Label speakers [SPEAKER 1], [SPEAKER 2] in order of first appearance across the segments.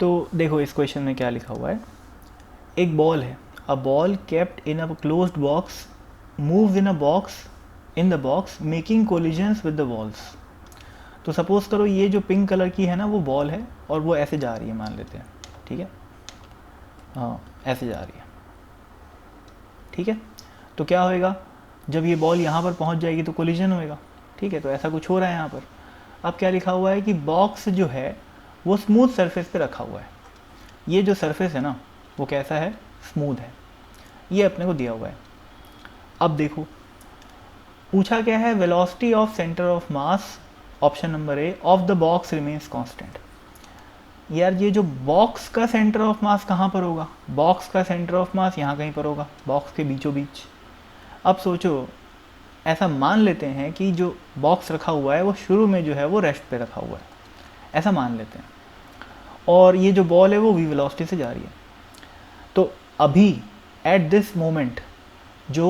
[SPEAKER 1] तो देखो इस क्वेश्चन में क्या लिखा हुआ है, एक बॉल है, a ball kept in a closed box moves in the box making collisions with the walls. तो सपोज करो ये जो पिंक कलर की है ना वो बॉल है और वो ऐसे जा रही है, मान लेते हैं, ठीक है, हाँ ऐसे जा रही है, ठीक है। तो क्या होएगा, जब ये बॉल यहाँ पर पहुँच जाएगी तो कोलिजन होएगा, ठीक है। तो ऐसा कुछ हो रहा है यहाँ पर। अब क्या लिखा हुआ है कि बॉक्स जो है वो स्मूथ सरफेस पे रखा हुआ है। ये जो सरफेस है ना वो कैसा है, स्मूथ है, ये अपने को दिया हुआ है। अब देखो पूछा क्या है, velocity of centre of mass, option number A, of the box remains constant. यार ये जो बॉक्स का सेंटर ऑफ मास कहाँ पर होगा, बॉक्स का सेंटर ऑफ मास यहाँ कहीं पर होगा, बॉक्स के बीचों बीच। अब सोचो, ऐसा मान लेते हैं कि जो बॉक्स रखा हुआ है वो शुरू में जो है वो रेस्ट पे रखा हुआ है, ऐसा मान लेते हैं, और ये जो बॉल है वो वी वेलोसिटी से जा रही है। तो अभी एट दिस मोमेंट जो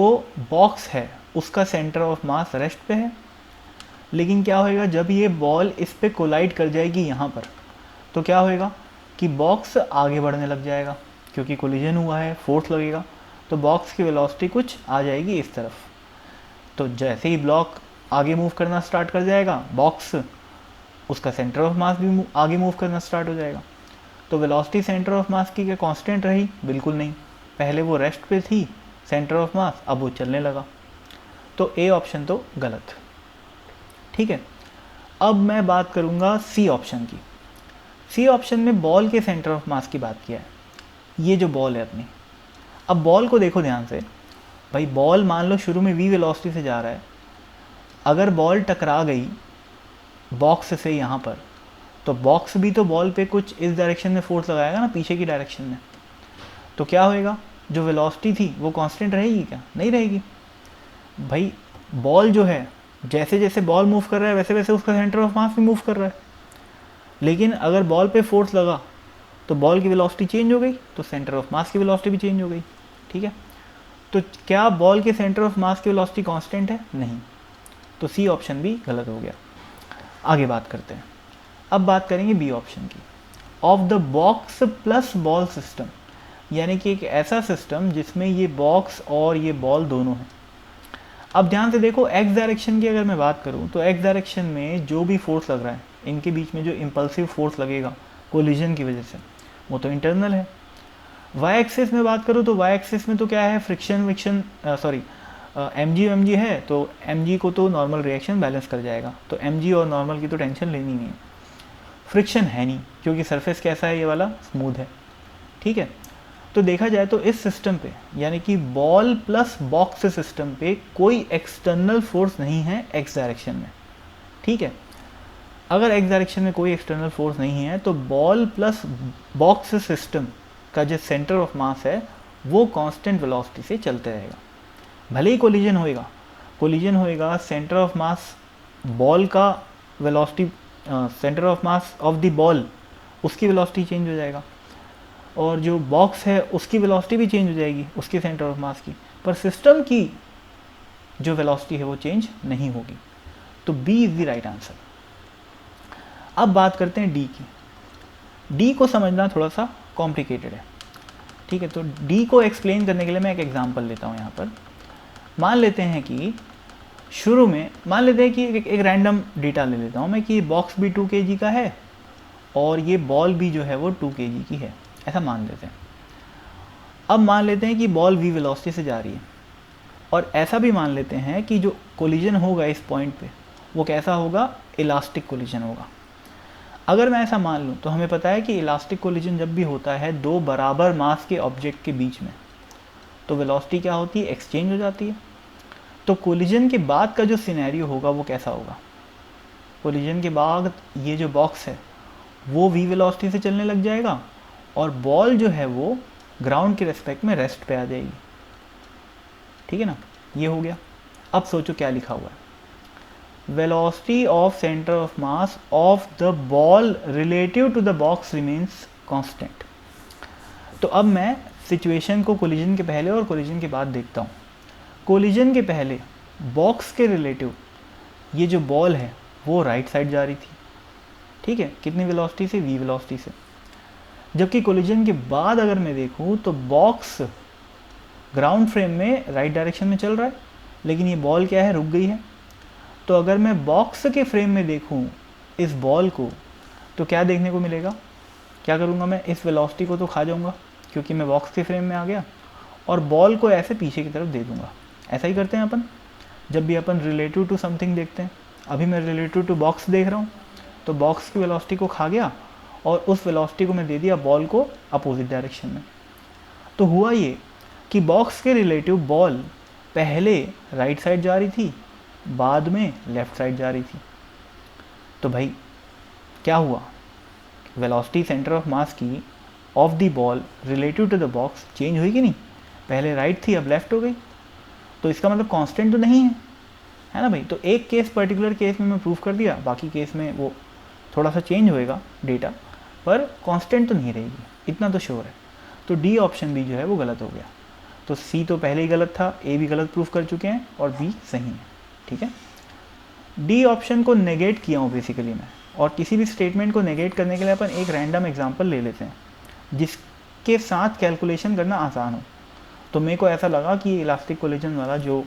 [SPEAKER 1] बॉक्स है उसका सेंटर ऑफ मास रेस्ट पे है, लेकिन क्या होएगा जब ये बॉल इस पे कोलाइड कर जाएगी यहाँ पर, तो क्या होएगा कि बॉक्स आगे बढ़ने लग जाएगा, क्योंकि कोलिजन हुआ है, फोर्स लगेगा, तो बॉक्स की वेलोसिटी कुछ आ जाएगी इस तरफ। तो जैसे ही ब्लॉक आगे मूव करना स्टार्ट कर जाएगा, बॉक्स उसका सेंटर ऑफ मास भी आगे मूव करना स्टार्ट हो जाएगा। तो वेलोसिटी सेंटर ऑफ मास की क्या कांस्टेंट रही, बिल्कुल नहीं, पहले वो रेस्ट पे थी सेंटर ऑफ मास, अब वो चलने लगा। तो ए ऑप्शन तो गलत, ठीक है। अब मैं बात करूँगा सी ऑप्शन की। सी ऑप्शन में बॉल के सेंटर ऑफ मास की बात किया है, ये जो बॉल है अपनी। अब बॉल को देखो ध्यान से भाई, बॉल मान लो शुरू में वी वेलोसिटी से जा रहा है, अगर बॉल टकरा गई बॉक्स से यहाँ पर, तो बॉक्स भी तो बॉल पे कुछ इस डायरेक्शन में फोर्स लगाएगा ना, पीछे की डायरेक्शन में। तो क्या होएगा, जो वेलोसिटी थी वो कांस्टेंट रहेगी क्या, नहीं रहेगी भाई। बॉल जो है जैसे जैसे बॉल मूव कर रहा है वैसे वैसे उसका सेंटर ऑफ मास भी मूव कर रहा है, लेकिन अगर बॉल पे फोर्स लगा तो बॉल की वेलोसिटी चेंज हो गई, तो सेंटर ऑफ मास की वेलोसिटी भी चेंज हो गई, ठीक है। तो क्या बॉल के सेंटर ऑफ मास की वेलोसिटी कांस्टेंट है, नहीं। तो सी ऑप्शन भी गलत हो गया। आगे बात करते हैं, अब बात करेंगे बी ऑप्शन की, of the box plus ball system, यानी कि एक ऐसा सिस्टम जिसमें ये बॉक्स और ये बॉल दोनों हैं। अब ध्यान से देखो, एक्स डायरेक्शन की अगर मैं बात करूं तो एक्स डायरेक्शन में जो भी फोर्स लग रहा है, इनके बीच में जो इम्पल्सिव फोर्स लगेगा कोलिजन की वजह से, वो तो इंटरनल है। वाई एक्सिस में बात करूँ तो वाई एक्सिस में तो क्या है, फ्रिक्शन विक्शन सॉरी एम जी है, तो एम जी को तो नॉर्मल रिएक्शन बैलेंस कर जाएगा, तो एम जी और नॉर्मल की तो टेंशन लेनी नहीं है। फ्रिक्शन है नहीं क्योंकि सरफेस कैसा है, ये वाला स्मूथ है, ठीक है। तो देखा जाए तो इस सिस्टम पे, यानी कि बॉल प्लस बॉक्स सिस्टम पे कोई एक्सटर्नल फोर्स नहीं है एक्स डायरेक्शन में, ठीक है। अगर एक्स डायरेक्शन में कोई एक्सटर्नल फोर्स नहीं है तो बॉल प्लस बॉक्स सिस्टम का जो सेंटर ऑफ मास है वो कांस्टेंट वेलोसिटी से चलते रहेगा। भले ही कोलिजन होएगा, सेंटर ऑफ मास बॉल का velocity, centre of mass of the ball उसकी वेलोसिटी चेंज हो जाएगा, और जो बॉक्स है उसकी वेलोसिटी भी चेंज हो जाएगी उसके सेंटर ऑफ मास की, पर सिस्टम की जो वेलोसिटी है वो चेंज नहीं होगी। तो B is the right answer. अब बात करते हैं डी की। डी को समझना थोड़ा सा कॉम्प्लिकेटेड है, ठीक है। तो डी को एक्सप्लेन करने के लिए मैं एक एग्जांपल लेता हूँ यहाँ पर। मान लेते हैं कि शुरू में मान लेते हैं कि एक रैंडम डेटा ले लेता हूँ मैं कि बॉक्स भी 2 kg का है और ये बॉल भी जो है वो 2 kg की है, ऐसा मान लेते हैं। अब मान लेते हैं कि बॉल वी वेलोसिटी से जा रही है, और ऐसा भी मान लेते हैं कि जो कोलिजन होगा इस पॉइंट पे वो कैसा होगा, इलास्टिक कोलिजन होगा। अगर मैं ऐसा मान लूँ तो हमें पता है कि इलास्टिक कोलिजन जब भी होता है दो बराबर मास के ऑब्जेक्ट के बीच में, तो वेलोसिटी क्या होती है, एक्सचेंज हो जाती है। तो कोलिजन के बाद का जो सिनेरियो होगा वो कैसा होगा, कोलिजन के बाद ये जो बॉक्स है वो वी वेलोसिटी से चलने लग जाएगा और बॉल जो है वो ग्राउंड के रेस्पेक्ट में रेस्ट पे आ जाएगी, ठीक है ना। ये हो गया। अब सोचो क्या लिखा हुआ है, velocity of centre of mass of the ball relative to the box remains constant. तो अब मैं सिचुएशन को कोलिजन के पहले और कोलिजन के बाद देखता हूँ। कोलिजन के पहले बॉक्स के रिलेटिव ये जो बॉल है वो राइट साइड जा रही थी, ठीक है, कितनी वेलोसिटी से, वी वेलोसिटी से। जबकि कोलिजन के बाद अगर मैं देखूँ तो बॉक्स ग्राउंड फ्रेम में राइट डायरेक्शन में चल रहा है, लेकिन ये बॉल क्या है, रुक गई है। तो अगर मैं बॉक्स के फ्रेम में देखूँ इस बॉल को, तो क्या देखने को मिलेगा, क्या करूँगा मैं, इस वेलोसिटी को तो खा जाऊँगा क्योंकि मैं बॉक्स के फ्रेम में आ गया, और बॉल को ऐसे पीछे की तरफ दे दूँगा। ऐसा ही करते हैं अपन जब भी अपन रिलेटिव टू समथिंग देखते हैं। अभी मैं रिलेटिव टू बॉक्स देख रहा हूँ, तो बॉक्स की वेलोसिटी को खा गया और उस वेलोसिटी को मैं दे दिया बॉल को अपोजिट डायरेक्शन में। तो हुआ ये कि बॉक्स के रिलेटिव बॉल पहले राइट साइड जा रही थी, बाद में लेफ़्ट साइड जा रही थी। तो भाई क्या हुआ, वेलोसिटी सेंटर ऑफ मास की of the ball relative to the box change हुई कि नहीं, पहले राइट थी अब लेफ़्ट हो गई। तो इसका मतलब कांस्टेंट तो नहीं है ना भाई। तो एक केस पर्टिकुलर केस में मैं प्रूव कर दिया, बाकी केस में वो थोड़ा सा चेंज होएगा डेटा, पर कांस्टेंट तो नहीं रहेगी, इतना तो श्योर है। तो डी ऑप्शन भी जो है वो गलत हो गया। तो सी तो पहले ही गलत था, ए भी गलत प्रूफ कर चुके हैं और बी सही है। ठीक है, डी ऑप्शन को नेगेट किया हूँ बेसिकली मैं, और किसी भी स्टेटमेंट को नेगेट करने के लिए अपन एक रैंडम एग्जांपल ले लेते हैं जिसके साथ कैलकुलेशन करना आसान हो। तो मेरे को ऐसा लगा कि इलास्टिक कोलिजन वाला जो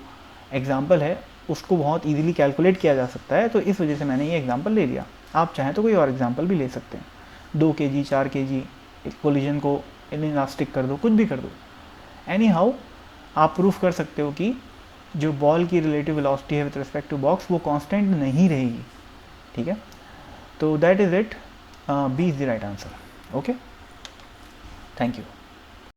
[SPEAKER 1] एग्जांपल है उसको बहुत इजीली कैलकुलेट किया जा सकता है, तो इस वजह से मैंने ये एग्जांपल ले लिया। आप चाहें तो कोई और एग्जांपल भी ले सकते हैं, 2 kg 4 kg कोलिजन को इलास्टिक कर दो, कुछ भी कर दो। एनी हाउ आप प्रूफ कर सकते हो कि जो बॉल की रिलेटिव वेलोसिटी है विद रिस्पेक्ट टू बॉक्स वो कांस्टेंट नहीं रहेगी। ठीक है, तो that is it, B is the right answer. Okay, thank you.